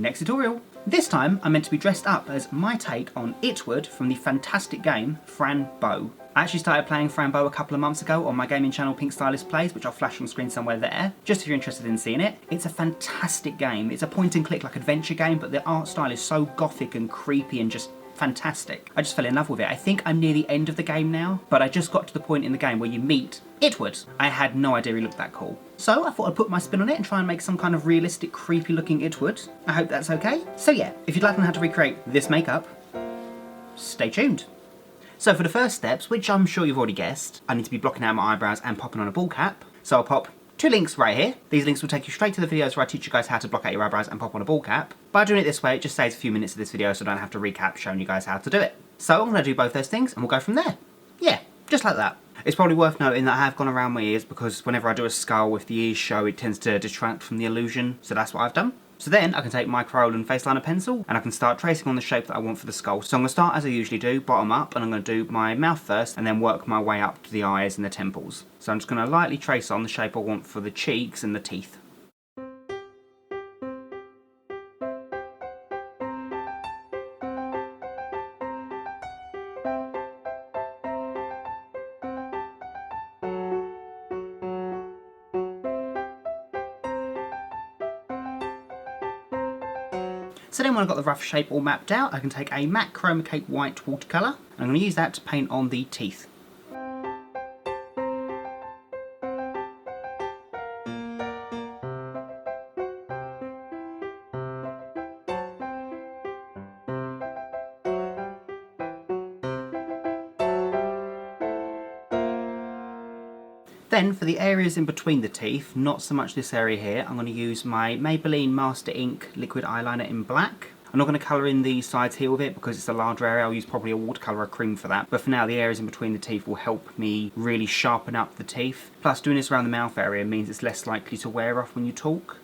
Next tutorial. This time I'm meant to be dressed up as my take on Itward from the fantastic game Fran Bow. I actually started playing Fran Bow a couple of months ago on my gaming channel Pinkstylist Plays, which I'll flash on screen somewhere there, just if you're interested in seeing it. It's a fantastic game. It's a point and click like adventure game, but the art style is so gothic and creepy and just fantastic. I just fell in love with it. I think I'm near the end of the game now, but I just got to the point in the game where you meet Itward. I had no idea he looked that cool. So I thought I'd put my spin on it and try and make some kind of realistic, creepy looking Itward. I hope that's okay. So yeah, if you'd like to know how to recreate this makeup, stay tuned. So for the first steps, which I'm sure you've already guessed, I need to be blocking out my eyebrows and popping on a ball cap. So I'll pop 2 links right here. These links will take you straight to the videos where I teach you guys how to block out your eyebrows and pop on a ball cap. By doing it this way, it just saves a few minutes of this video so I don't have to recap showing you guys how to do it. So I'm going to do both those things and we'll go from there. Yeah, just like that. It's probably worth noting that I have gone around my ears because whenever I do a skull with the ears show, it tends to detract from the illusion. So that's what I've done. So then I can take my Kryolan face liner pencil and I can start tracing on the shape that I want for the skull. So I'm going to start as I usually do, bottom up, and I'm going to do my mouth first and then work my way up to the eyes and the temples. So I'm just going to lightly trace on the shape I want for the cheeks and the teeth. So then when I've got the rough shape all mapped out, I can take a M.A.C Chromacake white watercolour. I'm going to use that to paint on the teeth. Then for the areas in between the teeth, not so much this area here, I'm going to use my Meybelline Master Ink liquid eyeliner in black. I'm not going to colour in the sides here with it because it's a larger area. I'll use probably a watercolour or cream for that. But for now, the areas in between the teeth will help me really sharpen up the teeth. Plus, doing this around the mouth area means it's less likely to wear off when you talk.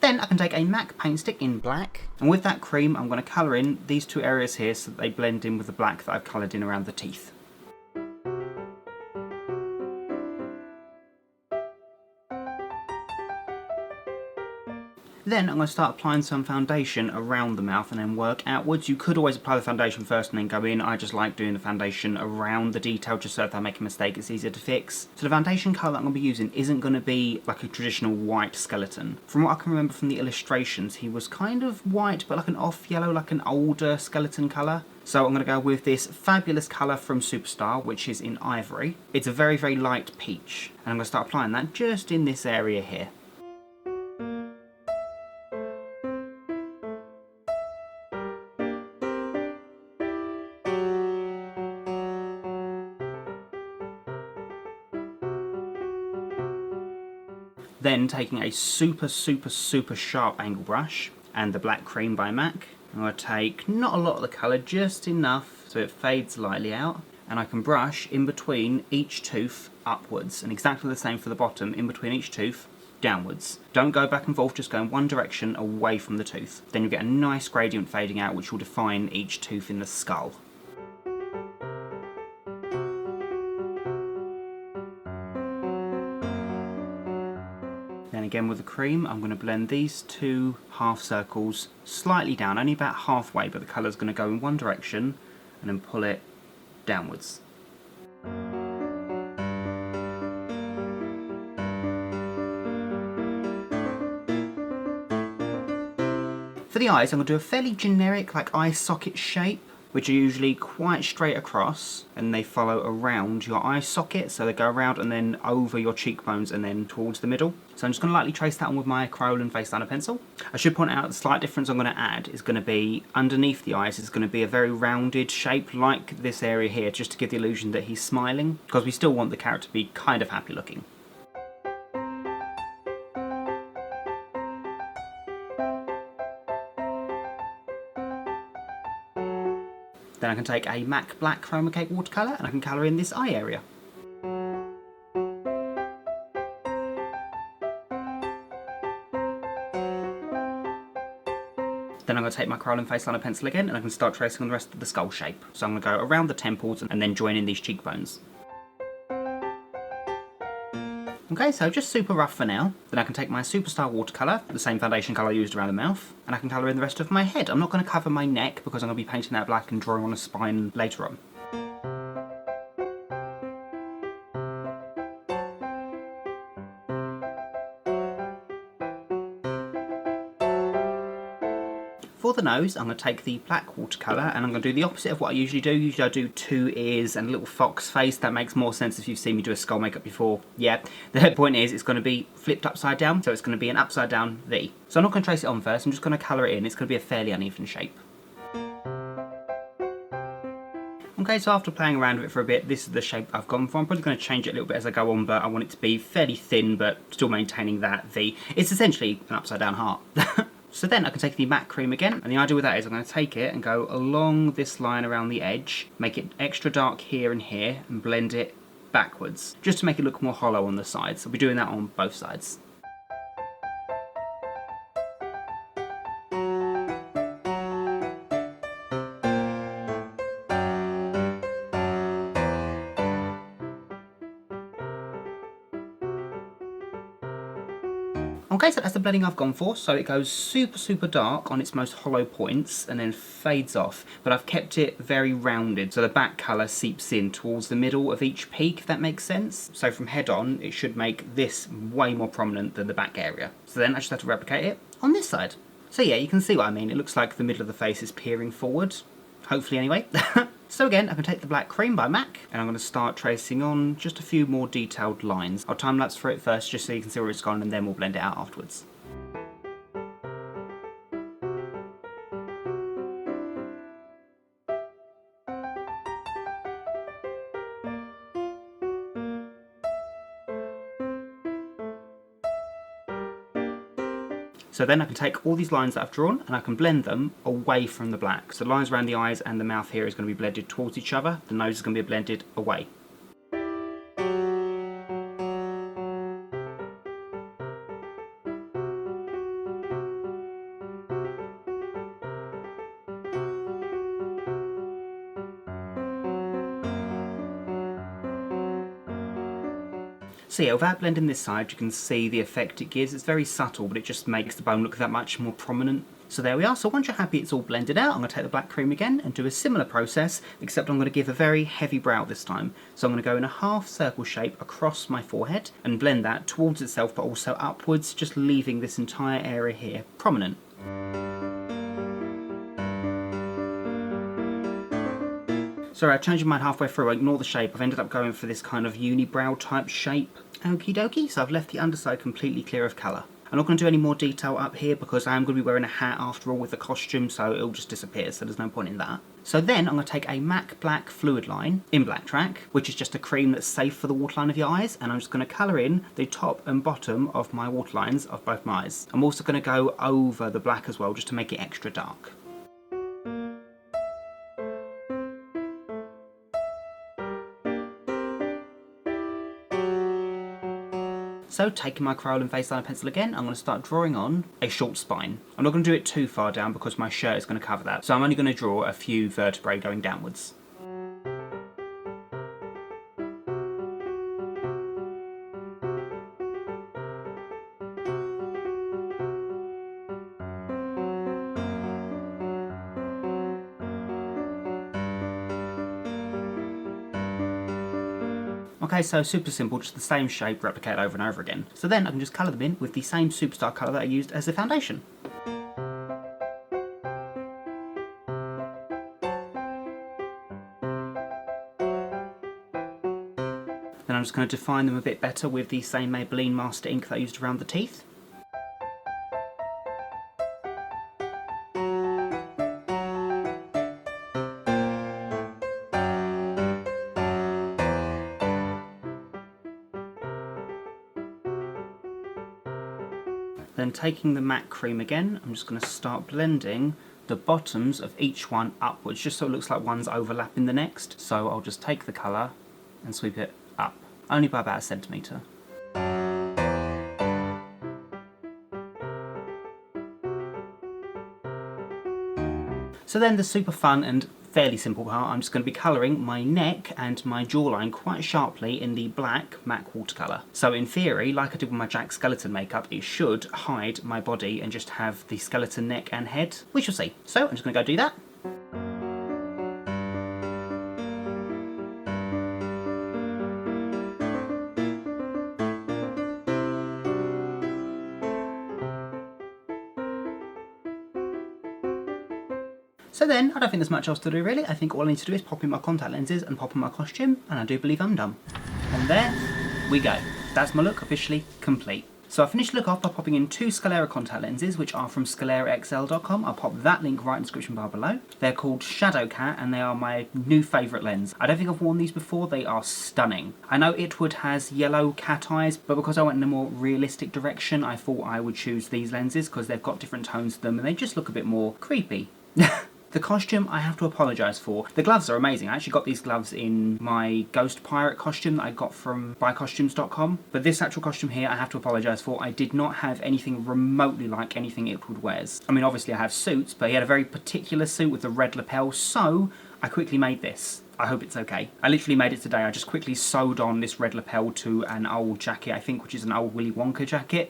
Then I can take a M.A.C paint stick in black, and with that cream I'm going to colour in these 2 areas here so that they blend in with the black that I've coloured in around the teeth. Then I'm going to start applying some foundation around the mouth and then work outwards. You could always apply the foundation first and then go in. I just like doing the foundation around the detail just so if I make a mistake it's easier to fix. So the foundation colour that I'm going to be using isn't going to be like a traditional white skeleton. From what I can remember from the illustrations, he was kind of white but like an off yellow, like an older skeleton colour. So I'm going to go with this fabulous colour from Superstar, which is in Ivory. It's a very, very light peach. And I'm going to start applying that just in this area here. Then taking a super sharp angle brush and the black cream by M.A.C, I'm going to take not a lot of the colour, just enough so it fades lightly out, and I can brush in between each tooth upwards, and exactly the same for the bottom, in between each tooth downwards. Don't go back and forth, just go in one direction away from the tooth. Then you'll get a nice gradient fading out which will define each tooth in the skull. Then again with the cream, I'm going to blend these 2 half circles slightly down, only about halfway, but the colour's going to go in one direction and then pull it downwards. For the eyes, I'm going to do a fairly generic like eye socket shape, which are usually quite straight across and they follow around your eye socket, so they go around and then over your cheekbones and then towards the middle. So I'm just going to lightly trace that on with my Kryolan face liner pencil. I should point out the slight difference I'm going to add is going to be underneath the eyes. It's going to be a very rounded shape like this area here, just to give the illusion that he's smiling, because we still want the character to be kind of happy looking. Then I can take a M.A.C black Chromacake watercolour and I can colour in this eye area. Then I'm going to take my Kryolan face liner pencil again and I can start tracing on the rest of the skull shape. So I'm going to go around the temples and then join in these cheekbones. Okay, so just super rough for now. Then I can take my Superstar watercolour, the same foundation colour I used around the mouth, and I can colour in the rest of my head. I'm not going to cover my neck because I'm going to be painting that black and drawing on a spine later on. For the nose, I'm going to take the black watercolour and I'm going to do the opposite of what I usually do. Usually I do 2 ears and a little fox face. That makes more sense if you've seen me do a skull makeup before. Yeah, the point is it's going to be flipped upside down, so it's going to be an upside down V. So I'm not going to trace it on first, I'm just going to colour it in. It's going to be a fairly uneven shape. Okay, so after playing around with it for a bit, this is the shape I've gone for. I'm probably going to change it a little bit as I go on, but I want it to be fairly thin, but still maintaining that V. It's essentially an upside down heart. So then I can take the MAC cream again, and the idea with that is I'm going to take it and go along this line around the edge, make it extra dark here and here, and blend it backwards, just to make it look more hollow on the sides. I'll be doing that on both sides. Okay, so that's the blending I've gone for. So it goes super dark on its most hollow points and then fades off, but I've kept it very rounded so the back colour seeps in towards the middle of each peak, if that makes sense. So from head on, it should make this way more prominent than the back area. So then I just have to replicate it on this side. So yeah, you can see what I mean. It looks like the middle of the face is peering forward, hopefully anyway. So again, I can take the black cream by MAC and I'm going to start tracing on just a few more detailed lines. I'll time lapse for it first just so you can see where it's gone and then we'll blend it out afterwards. So then I can take all these lines that I've drawn and I can blend them away from the black. So the lines around the eyes and the mouth here is going to be blended towards each other. The nose is going to be blended away. So yeah, without blending this side, you can see the effect it gives. It's very subtle, but it just makes the bone look that much more prominent. So there we are. So once you're happy it's all blended out, I'm going to take the black cream again and do a similar process, except I'm going to give a very heavy brow this time. So I'm going to go in a half circle shape across my forehead and blend that towards itself, but also upwards, just leaving this entire area here prominent. Sorry, I changed my mind halfway through. Ignore the shape. I've ended up going for this kind of unibrow type shape. Okie dokie, so I've left the underside completely clear of colour. I'm not going to do any more detail up here because I am going to be wearing a hat after all with the costume, so it'll just disappear, so there's no point in that. So then I'm going to take a MAC Black Fluid Line in Black Track, which is just a cream that's safe for the waterline of your eyes, and I'm just going to colour in the top and bottom of my waterlines of both my eyes. I'm also going to go over the black as well, just to make it extra dark. So taking my Kryolan face liner pencil again, I'm going to start drawing on a short spine. I'm not going to do it too far down because my shirt is going to cover that, so I'm only going to draw a few vertebrae going downwards. Okay, so super simple, just the same shape replicated over and over again. So then I can just colour them in with the same Superstar colour that I used as the foundation. Then I'm just going to define them a bit better with the same Meybelline Master Ink that I used around the teeth. Then taking the MAC cream again, I'm just going to start blending the bottoms of each one upwards, just so it looks like one's overlapping the next. So I'll just take the colour and sweep it up, only by about 1 centimetre. So then the super fun and fairly simple part, I'm just going to be colouring my neck and my jawline quite sharply in the black MAC watercolour. So in theory, like I did with my Jack Skeleton makeup, it should hide my body and just have the skeleton neck and head. We shall see. So I'm just going to go do that. So then, I don't think there's much else to do really. I think all I need to do is pop in my contact lenses and pop in my costume, and I do believe I'm done. And there we go. That's my look officially complete. So I finished the look off by popping in 2 Scalera contact lenses, which are from ScaleraXL.com. I'll pop that link right in the description bar below. They're called Shadow Cat, and they are my new favourite lens. I don't think I've worn these before. They are stunning. I know Itward has yellow cat eyes, but because I went in a more realistic direction, I thought I would choose these lenses because they've got different tones to them, and they just look a bit more creepy. The costume I have to apologise for. The gloves are amazing. I actually got these gloves in my Ghost Pirate costume that I got from buycostumes.com. But this actual costume here I have to apologise for. I did not have anything remotely like anything Itward wears. I mean, obviously I have suits, but he had a very particular suit with the red lapel, so I quickly made this. I hope it's okay. I literally made it today. I just quickly sewed on this red lapel to an old jacket, I think, which is an old Willy Wonka jacket.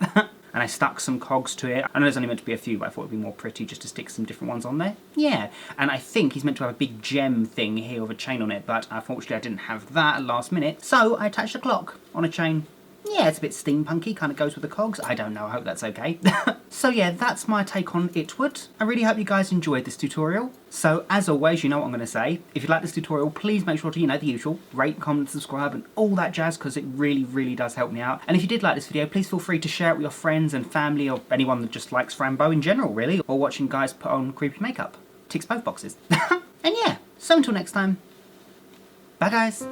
And I stuck some cogs to it. I know there's only meant to be a few, but I thought it'd be more pretty just to stick some different ones on there. Yeah, and I think he's meant to have a big gem thing here with a chain on it, but unfortunately I didn't have that at last minute, so I attached a clock on a chain. Yeah, it's a bit steampunky, kind of goes with the cogs. I don't know, I hope that's okay. So yeah, that's my take on Itward. I really hope you guys enjoyed this tutorial. So as always, you know what I'm going to say. If you like this tutorial, please make sure to, you know, the usual, rate, comment, subscribe and all that jazz, because it really, really does help me out. And if you did like this video, please feel free to share it with your friends and family, or anyone that just likes Fran Bow in general, really, or watching guys put on creepy makeup. Ticks both boxes. And yeah, so until next time, bye guys.